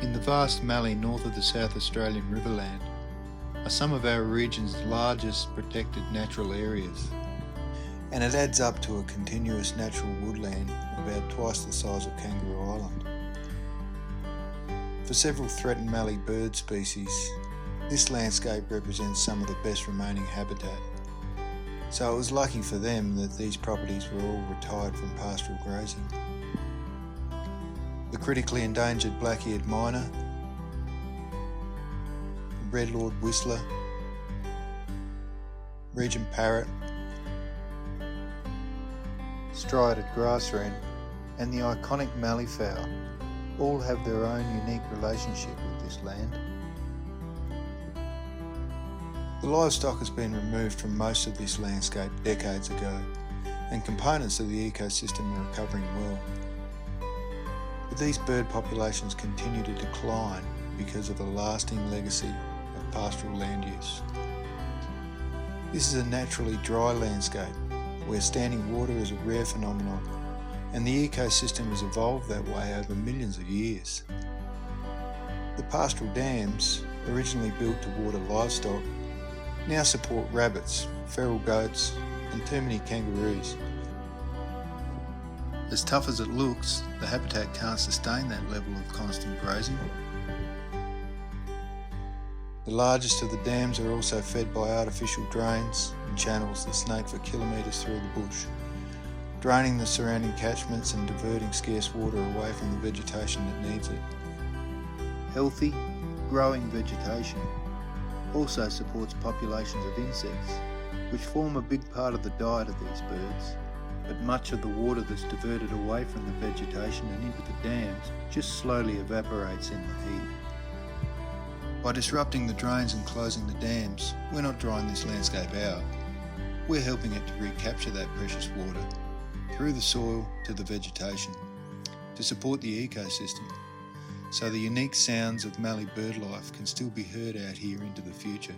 In the vast mallee north of the South Australian Riverland are some of our region's largest protected natural areas, and it adds up to a continuous natural woodland about twice the size of Kangaroo Island. For several threatened mallee bird species, this landscape represents some of the best remaining habitat, so it was lucky for them that these properties were all retired from pastoral grazing. The critically endangered black-eared myna, the red-lord whistler, Regent parrot, Striated grasswren and the iconic malleefowl all have their own unique relationship with this land. The livestock has been removed from most of this landscape decades ago, and components of the ecosystem are recovering well. But these bird populations continue to decline because of a lasting legacy of pastoral land use. This is a naturally dry landscape where standing water is a rare phenomenon, and the ecosystem has evolved that way over millions of years. The pastoral dams, originally built to water livestock, now support rabbits, feral goats and too many kangaroos. As tough as it looks, the habitat can't sustain that level of constant grazing. The largest of the dams are also fed by artificial drains and channels that snake for kilometres through the bush, draining the surrounding catchments and diverting scarce water away from the vegetation that needs it. Healthy, growing vegetation also supports populations of insects, which form a big part of the diet of these birds. But much of the water that's diverted away from the vegetation and into the dams just slowly evaporates in the heat. By disrupting the drains and closing the dams, we're not drying this landscape out. We're helping it to recapture that precious water through the soil to the vegetation to support the ecosystem, so the unique sounds of mallee bird life can still be heard out here into the future.